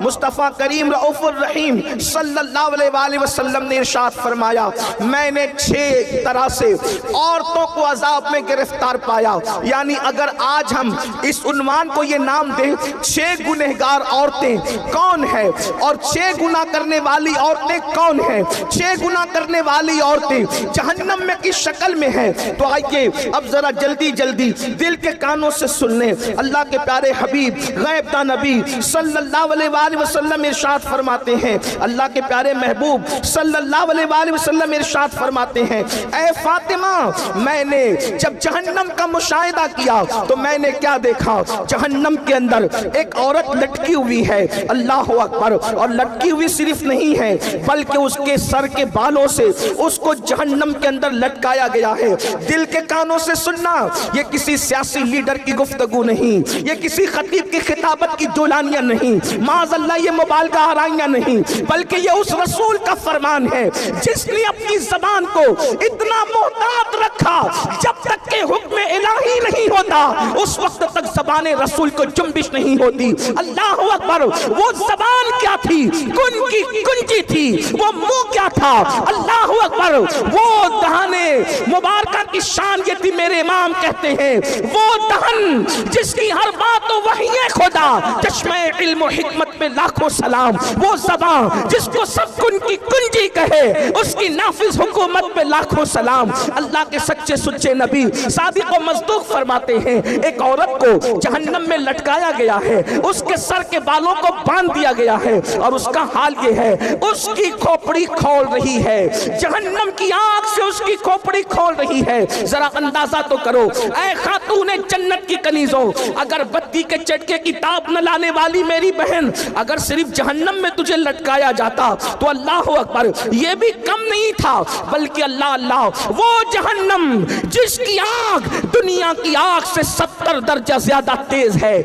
مصطفیٰ کریم رؤوف الرحیم صلی اللہ علیہ وآلہ وسلم نے ارشاد فرمایا میں نے 6 طرح سے عورتوں کو عذاب میں گرفتار پایا. یعنی اگر آج ہم اس عنوان کو یہ نام دیں 6 گنہگار عورتیں کون ہیں اور 6 گناہ کرنے والی عورتیں کون ہیں, 6 گناہ کرنے والی عورتیں جہنم میں کس شکل میں ہیں, تو آئیے اب ذرا جلدی جلدی دل کے کانوں سے سن لیں. اللہ کے پیارے حبیب غیب داں نبی صلی اللہ علیہ وآلہ وسلم ارشاد فرماتے ہیں, اللہ کے پیارے محبوب صلی اللہ علیہ وآلہ وسلم ارشاد فرماتے ہیں اے فاطمہ میں نے جب جہنم کا مشاہدہ کیا تو میں نے کیا دیکھا, جہنم کے اندر ایک عورت لٹکی ہوئی ہے, اللہ اکبر, اور لٹکی ہوئی صرف نہیں ہے بلکہ اس کے سر کے بالوں سے اس کو جہنم کے اندر لٹکایا گیا ہے. دل کے کانوں سے سننا, یہ کسی سیاسی لیڈر کی گفتگو نہیں, یہ کسی خطیب کی خطابت کی دولانیاں نہیں, معاذ اللہ یہ مبالغہ آرائیاں نہیں, بلکہ یہ اس رسول کا فرمان ہے جس نے اپنی زبان کو اتنا محتاط رکھا جب تک کہ حکم الہی نہیں ہوتا اس وقت تک زبان رسول کو جنبش نہیں ہوتی. اللہ اکبر, وہ زبان کیا تھی, کن کی کنجی تھی, وہ منہ کیا تھا, اللہ اکبر, وہ دہانے مبارکہ کی شان یہ تھی. میرے امام کہتے ہیں وہ دہن جس کی ہر بات تو وحی خدا, چشمہ علم و حکمت میں لاکھوں سلام, وہ زبان جس کو سب کن کی کنجی کہے اس کی نافذ حکومت پہ لاکھوں سلام. اللہ کے سچے سچے نبی صادق و مصدوق فرماتے ہیں ایک عورت کو جہنم میں لٹکایا گیا ہے, اس کے سر کے بالوں کو باندھ دیا گیا ہے اور اس کا حال یہ ہے اس کی کھوپڑی کھول رہی ہے, جہنم کی آگ سے اس کی کھوپڑی کھول رہی ہے. ذرا اندازہ تو کرو اے خاتون جنت کی کنیزوں, اگر بتی کے چٹکے کی تاب نہ لانے والی میری بہن, اگر صرف جہنم میں تجھے لٹکایا جاتا تو اللہ اکبر یہ بھی کم نہیں تھا, بلکہ اللہ اللہ وہ جہنم جس کی آگ دنیا کی آگ سے 70 درجہ زیادہ تیز ہے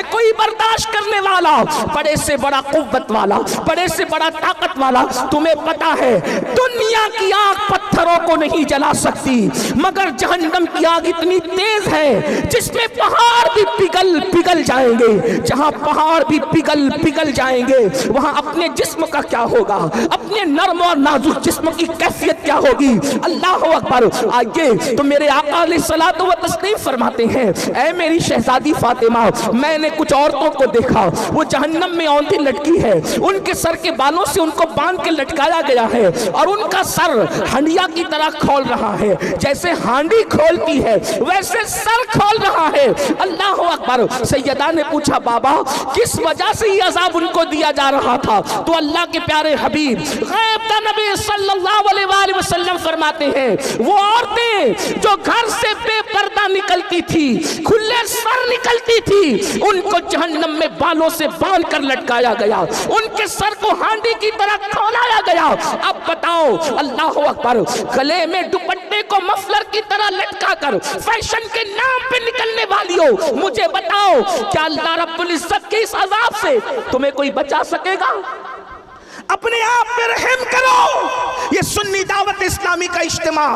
کوئی برداشت کرنے والا, بڑے سے بڑا قوت والا, بڑے سے بڑا طاقت والا. تمہیں پتا ہے دنیا کی آگ پتھروں کو نہیں جلا سکتی مگر جہنم کی آگ اتنی تیز ہے جس میں پہاڑ بھی پگھل جائیں گے. جہاں پہاڑ بھی پگھل جائیں گے وہاں اپنے جسم کا کیا ہوگا, اپنے نرم اور نازک جسم کی کیفیت کیا ہوگی. اللہ اکبر. آئیے تو میرے آقا علیہ الصلوۃ والتسلیم فرماتے ہیں اے میری شہزادی فاطمہ میں نے کچھ عورتوں کو دیکھا وہ جہنم میں اونتی لٹکی ہے, ان کے سر کے بالوں سے ان کو باندھ کے لٹکایا گیا ہے اور ان کا سر ہنڈیا کی طرح کھول رہا ہے, جیسے ہانڈی کھولتی ہے ویسے سر کھول رہا ہے. اللہ اکبر. سیدہ نے پوچھا بابا کس وجہ سے یہ عذاب ان کو دیا جا رہا تھا, تو اللہ کے پیارے حبیب غیب داں نبی صلی اللہ علیہ وآلہ وسلم فرماتے ہیں وہ عورتیں جو گھر سے بے پردہ نکلتی تھی, کھلے سر نکلتی تھی, ان کو جہنم میں بالوں سے باندھ کر لٹکایا گیا, ان کے سر کو ہانڈی کی طرح کھولایا گیا. اب بتاؤ اللہ اکبر, گلے میں دوپٹے کو مفلر کی طرح لٹکا کر فیشن کے نام پہ نکلنے والی ہو, مجھے بتاؤ کیا اللہ رب العزت کے اس عذاب سے تمہیں کوئی بچا سکے گا؟ اپنے آپ پہ رحم کرو. یہ سنی دعوت اسلامی کا اجتماع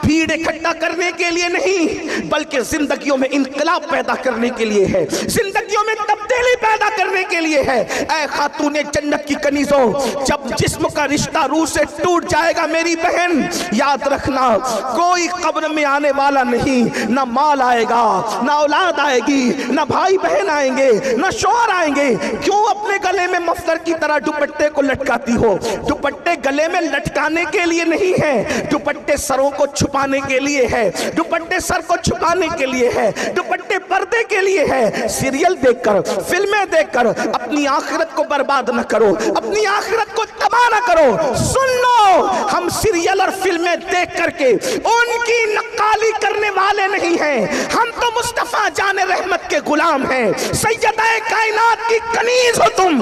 بھیڑ اکٹھا کرنے کے لیے نہیں بلکہ زندگیوں میں انقلاب پیدا کرنے کے لیے ہے, زندگیوں میں تبدیلی پیدا کرنے کے لیے ہے. اے خاتون جنت کی کنیزوں, جب جسم کا رشتہ روح سے ٹوٹ جائے گا میری بہن یاد رکھنا کوئی قبر میں آنے والا نہیں, نہ مال آئے گا, نہ اولاد آئے گی, نہ بھائی بہن آئیں گے, نہ شوہر آئیں گے. کیوں اپنے گلے میں مفلر کی طرح دوپٹے کو لٹکاتی ہو؟ دوپٹے گلے میں لٹکانے کے لیے نہیں ہے, دوپٹے سروں کو چھپانے کے لیے ہے, دوپٹے سر کو چھپانے کے لیے ہے, دوپٹے پردے کے لیے ہے. سیریل دیکھ کر, فلمیں دیکھ کر اپنی آخرت کو برباد نہ کرو, اپنی آخرت کو تباہ نہ کرو. سن لو, ہم سیریل اور فلمیں دیکھ کر کے ان کی نقالی کرنے والے نہیں ہیں, ہم تو مصطفیٰ جان رحمت کے غلام ہیں. سیدہ کائنات کی کنیز ہو تم,